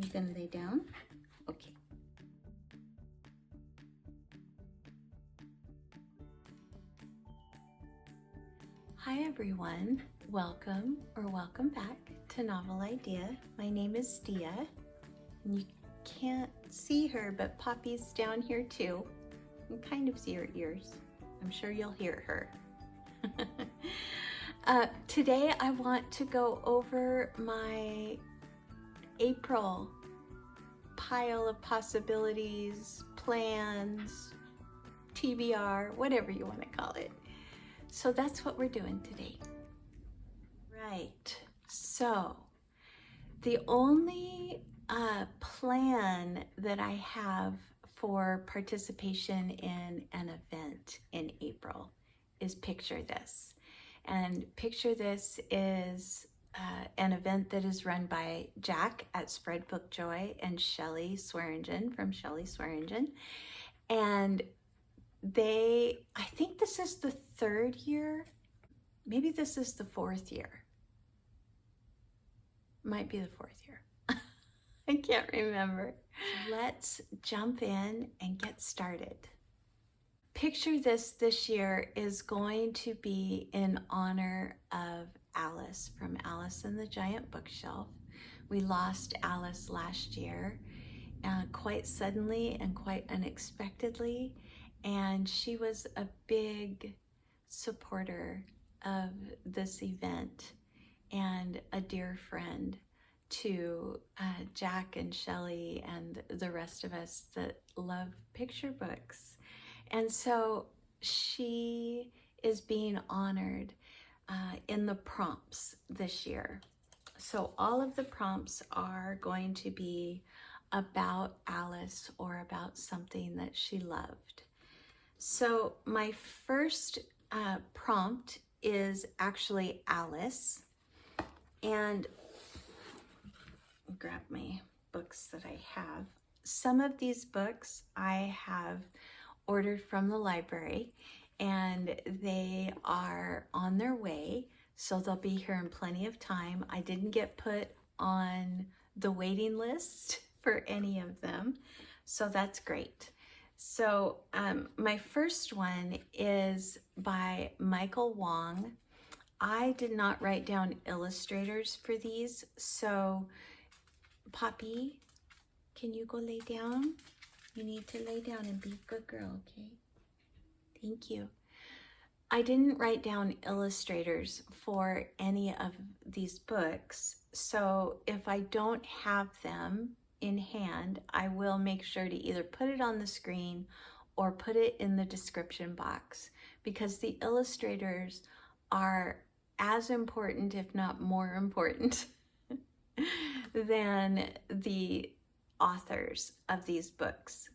you gonna lay down? Okay. Hi everyone, welcome or welcome back to Novel iDeea. My name is Deea, and you can't see her, but Poppy's down here too. You can kind of see her ears. I'm sure you'll hear her. Today I want to go over my April pile of possibilities, plans, TBR, whatever you want to call it. So that's what we're doing today. Right, so the only plan that I have for participation in an event in April is Picture This. And Picture This is an event that is run by Jack at Spread Book Joy and Shelley Swearingen from Shelley Swearingen. And I think this is the third year, maybe this is the fourth year. Might be the fourth year. I can't remember. Let's jump in and get started. Picture This year is going to be in honor of Alice from Alice and the Giant Bookshelf. We lost Alice last year, quite suddenly and quite unexpectedly. And she was a big supporter of this event and a dear friend to Jack and Shelley and the rest of us that love picture books. And so she is being honored in the prompts this year. So all of the prompts are going to be about Alice or about something that she loved. So my first prompt is actually Alice, and I'll grab my books that I have. Some of these books I have ordered from the library, and they are on their way, so they'll be here in plenty of time. I didn't get put on the waiting list for any of them, so that's great. So my first one is by Michael Wong. I did not write down illustrators for these, so Poppy, can you go lay down? You need to lay down and be a good girl, okay? Thank you. I didn't write down illustrators for any of these books, so if I don't have them in hand, I will make sure to either put it on the screen or put it in the description box, because the illustrators are as important, if not more important, than the authors of these books,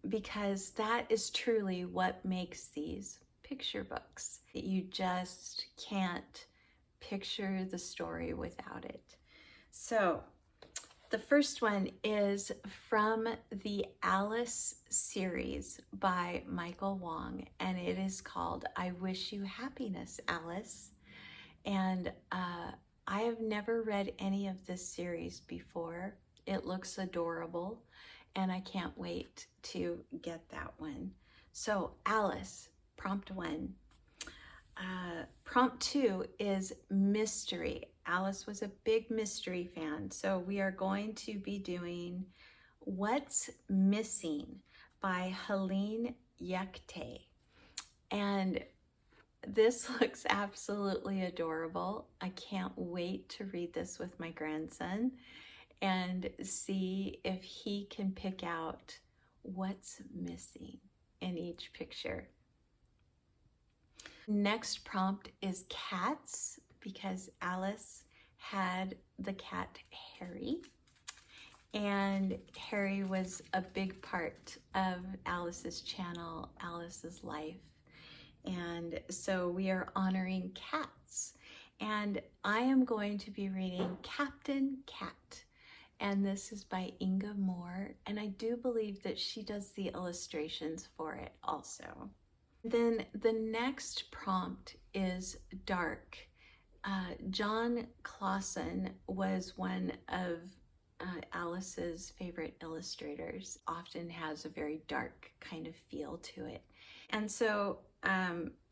because that is truly what makes these picture books. You just can't picture the story without it. So the first one is from the Alice series by Michael Wong, and it is called I Wish You Happiness, Alice. And I have never read any of this series before. It looks adorable, and I can't wait to get that one. So Alice, prompt 1. Prompt 2 is mystery. Alice was a big mystery fan, so we are going to be doing What's Missing by Helene Yekte. And this looks absolutely adorable. I can't wait to read this with my grandson and see if he can pick out what's missing in each picture. Next prompt is cats, because Alice had the cat Harry, and Harry was a big part of Alice's channel, Alice's life. And so we are honoring cats, and I am going to be reading Captain Cat, and this is by Inga Moore, and I do believe that she does the illustrations for it also. Then the next prompt is dark. John Clausen was one of Alice's favorite illustrators, often has a very dark kind of feel to it. And so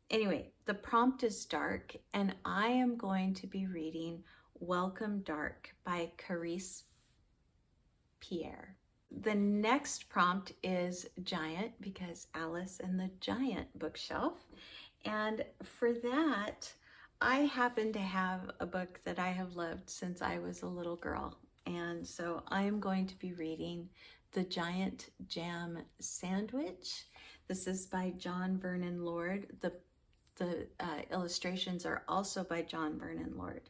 anyway, the prompt is dark, and I am going to be reading Welcome Dark by Carice Pierre. The next prompt is Giant, because Alice and the Giant bookshelf. And for that, I happen to have a book that I have loved since I was a little girl. And so I am going to be reading The Giant Jam Sandwich. This is by John Vernon Lord. The illustrations are also by John Vernon Lord.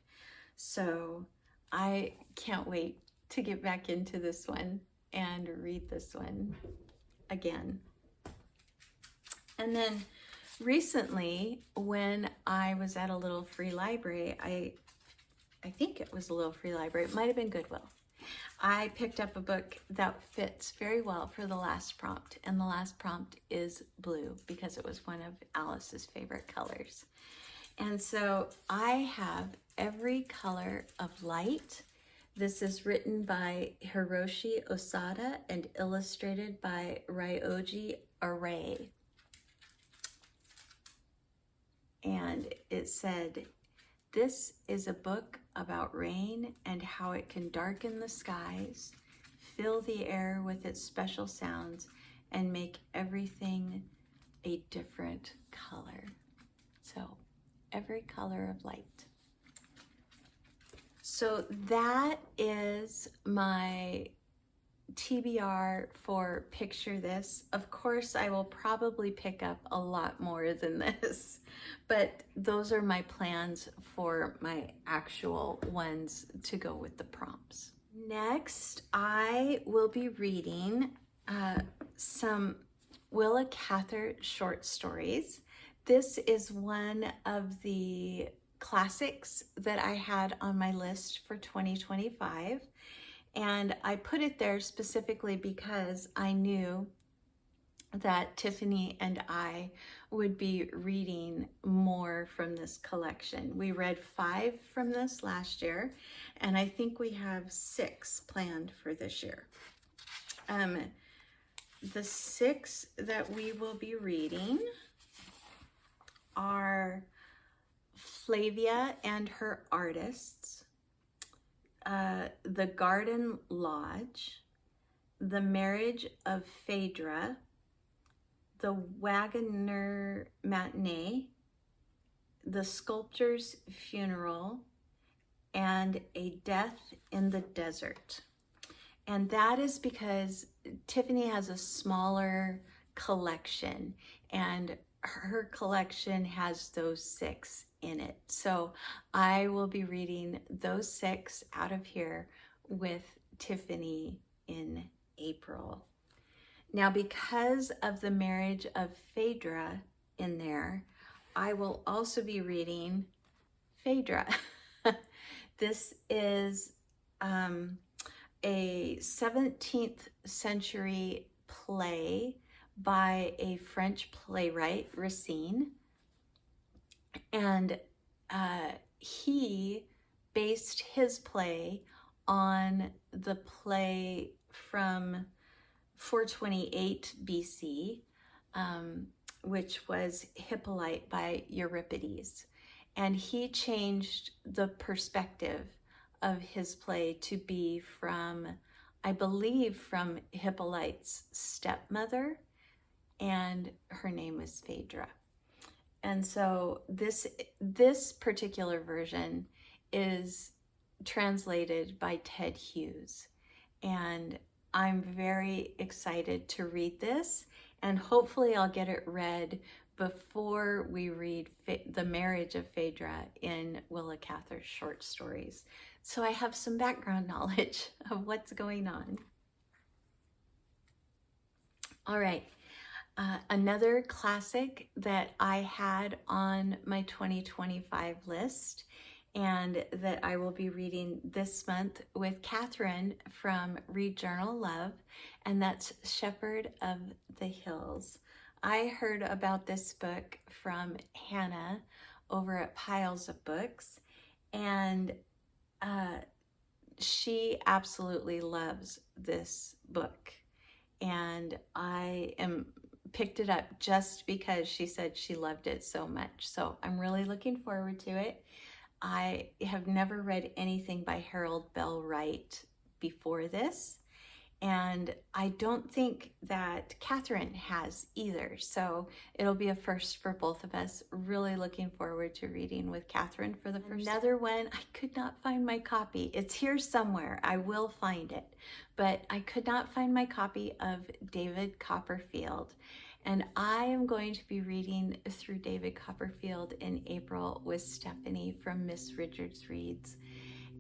So I can't wait to get back into this one and read this one again. And then recently, when I was at a little free library, I think it was a little free library, it might have been Goodwill, I picked up a book that fits very well for the last prompt, and the last prompt is blue because it was one of Alice's favorite colors. And so I have Every Color of Light. This is written by Hiroshi Osada and illustrated by Ryoji Arai. And it said, "This is a book about rain and how it can darken the skies, fill the air with its special sounds, and make everything a different color." So, Every Color of Light. So that is my TBR for Picture This. Of course, I will probably pick up a lot more than this, but those are my plans for my actual ones to go with the prompts. Next, I will be reading some Willa Cather short stories. This is one of the classics that I had on my list for 2025. And I put it there specifically because I knew that Tiffany and I would be reading more from this collection. We read 5 from this last year, and I think we have 6 planned for this year. The 6 that we will be reading are Flavia and Her Artists, The Garden Lodge, The Marriage of Phedre, The Wagoner Matinee, The Sculptor's Funeral, and A Death in the Desert. And that is because Tiffany has a smaller collection, and her collection has those 6 in it. So I will be reading those 6 out of here with Tiffany in April. Now, because of The Marriage of Phedre in there, I will also be reading Phedre. This is a 17th century play by a French playwright, Racine, and he based his play on the play from 428 BC, which was Hippolyte by Euripides. And he changed the perspective of his play to be from, I believe, from Hippolyte's stepmother, and her name was Phedre. And so this particular version is translated by Ted Hughes, and I'm very excited to read this, and hopefully I'll get it read before we read The Marriage of Phedre in Willa Cather's short stories. So I have some background knowledge of what's going on. All right. Another classic that I had on my 2025 list and that I will be reading this month with Catherine from Read Journal Love, and that's Shepherd of the Hills. I heard about this book from Hannah over at Piles of Books, and she absolutely loves this book, and I am picked it up just because she said she loved it so much. So I'm really looking forward to it. I have never read anything by Harold Bell Wright before this, and I don't think that Catherine has either. So it'll be a first for both of us. Really looking forward to reading with Catherine for the first time. Another one, I could not find my copy. It's here somewhere. I will find it. But I could not find my copy of David Copperfield. And I am going to be reading through David Copperfield in April with Stephanie from Miss Richards Reads.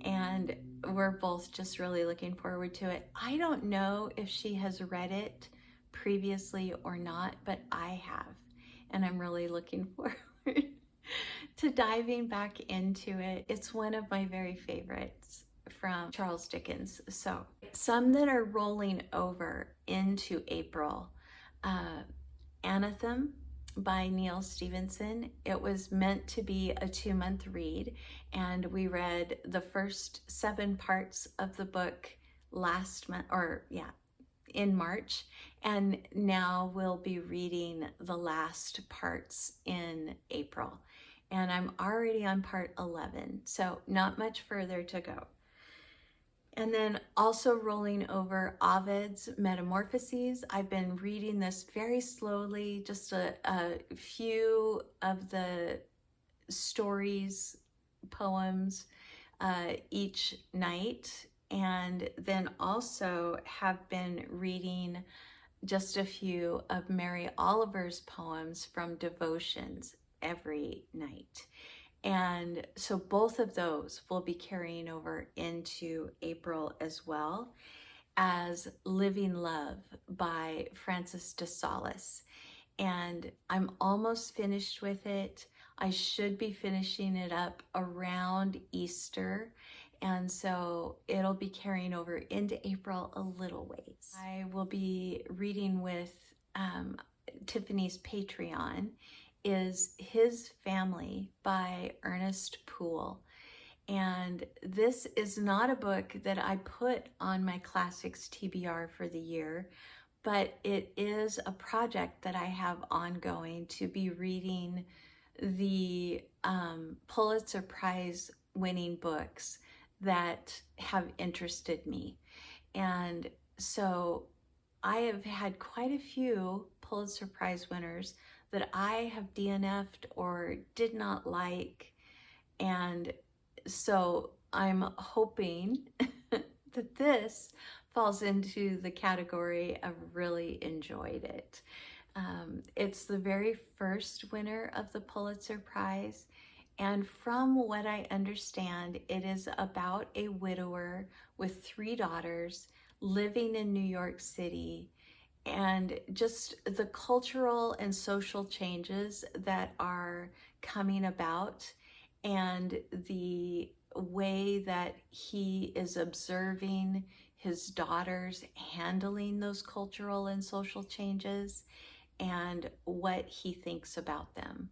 And we're both just really looking forward to it. I don't know if she has read it previously or not, but I have. And I'm really looking forward to diving back into it. It's one of my very favorites from Charles Dickens. So some that are rolling over into April. Anathem by Neal Stephenson. It was meant to be a 2-month read, and we read the first 7 parts of the book last month, in March, and now we'll be reading the last parts in April. And I'm already on part 11, so not much further to go. And then also rolling over Ovid's Metamorphoses. I've been reading this very slowly, just a few of the stories, poems each night. And then also have been reading just a few of Mary Oliver's poems from devotions every night. And so both of those will be carrying over into April, as well as Living Love by Francis de Sales. And I'm almost finished with it. I should be finishing it up around Easter. And so it'll be carrying over into April a little ways. I will be reading with Tiffany's Patreon is His Family by Ernest Poole. And this is not a book that I put on my classics TBR for the year, but it is a project that I have ongoing to be reading the Pulitzer Prize winning books that have interested me. And so I have had quite a few Pulitzer Prize winners that I have DNF'd or did not like. And so I'm hoping that this falls into the category of really enjoyed it. It's the very first winner of the Pulitzer Prize. And from what I understand, it is about a widower with 3 daughters living in New York City, and just the cultural and social changes that are coming about, and the way that he is observing his daughters handling those cultural and social changes, and what he thinks about them.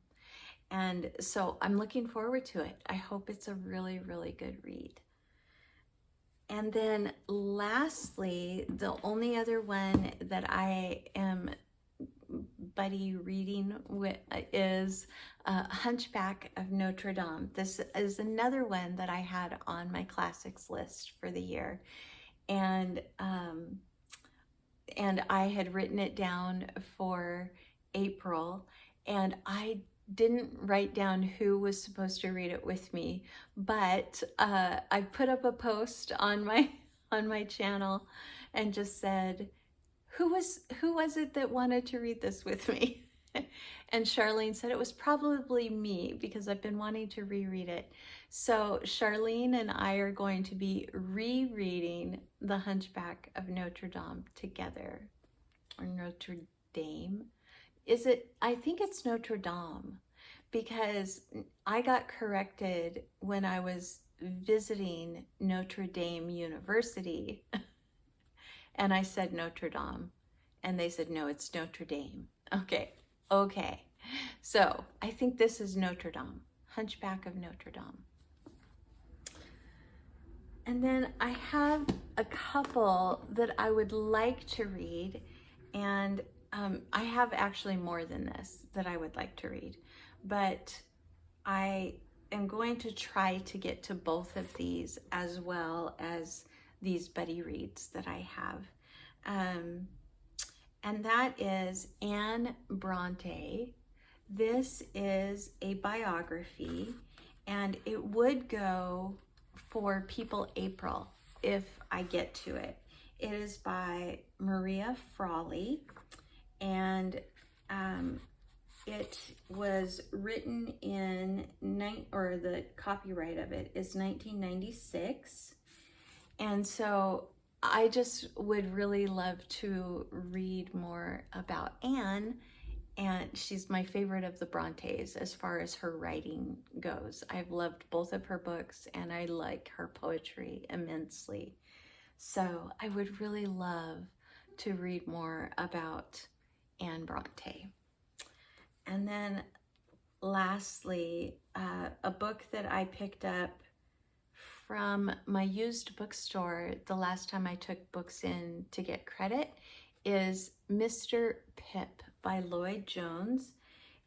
And so I'm looking forward to it. I hope it's a really, really good read. And then lastly, the only other one that I am buddy reading with is Hunchback of Notre Dame. This is another one that I had on my classics list for the year. And I had written it down for April, and I didn't write down who was supposed to read it with me, but I put up a post on my channel and just said, who was it that wanted to read this with me? And Charlene said it was probably me, because I've been wanting to reread it. So Charlene and I are going to be rereading The Hunchback of Notre Dame together, or Notre Dame. Is it? I think it's Notre Dame, because I got corrected when I was visiting Notre Dame University and I said Notre Dame, and they said, no, it's Notre Dame. Okay. So I think this is Notre Dame, Hunchback of Notre Dame. And then I have a couple that I would like to read, and I have actually more than this that I would like to read, but I am going to try to get to both of these as well as these buddy reads that I have. And that is Anne Bronte. This is a biography, and it would go for People April if I get to it. It is by Maria Frawley, and it was written in the copyright of it is 1996. And so I just would really love to read more about Anne, and she's my favorite of the Brontes as far as her writing goes. I've loved both of her books, and I like her poetry immensely. So I would really love to read more about Anne Bronte. And then lastly, a book that I picked up from my used bookstore the last time I took books in to get credit is Mr. Pip by Lloyd Jones.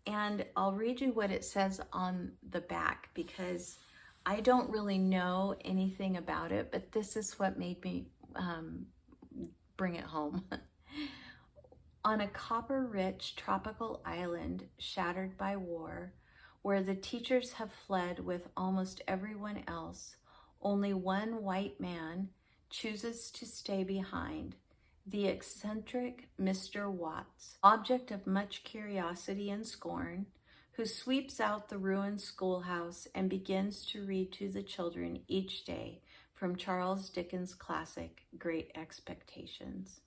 And I'll read you what it says on the back because I don't really know anything about it, but this is what made me bring it home. On a copper-rich tropical island shattered by war, where the teachers have fled with almost everyone else, only one white man chooses to stay behind, the eccentric Mr. Watts, object of much curiosity and scorn, who sweeps out the ruined schoolhouse and begins to read to the children each day from Charles Dickens' classic, Great Expectations.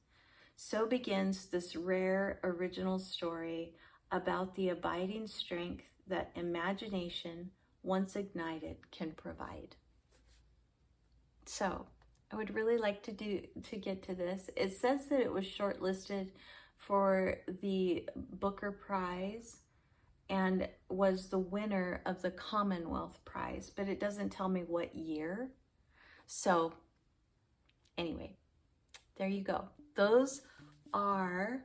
So begins this rare original story about the abiding strength that imagination, once ignited, can provide. So I would really like to get to this. It says that it was shortlisted for the Booker Prize and was the winner of the Commonwealth Prize, but it doesn't tell me what year. So anyway, there you go. Those are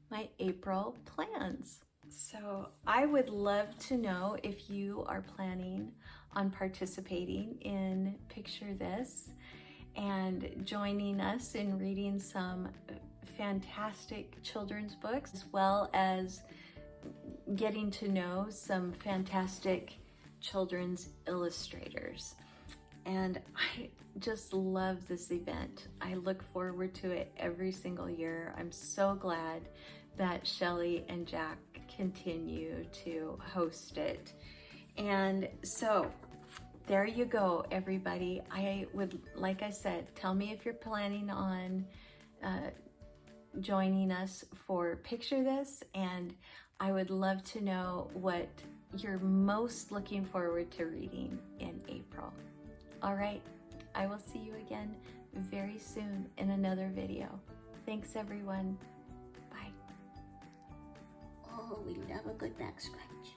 my April plans. So I would love to know if you are planning on participating in Picture This and joining us in reading some fantastic children's books, as well as getting to know some fantastic children's illustrators. And I just love this event. I look forward to it every single year. I'm so glad that Shelley and Jack continue to host it. And so there you go, everybody. I would, like I said, tell me if you're planning on joining us for Picture This, and I would love to know what you're most looking forward to reading in April. All right, I will see you again very soon in another video. Thanks, everyone. Bye. Oh, we love a good back scratch.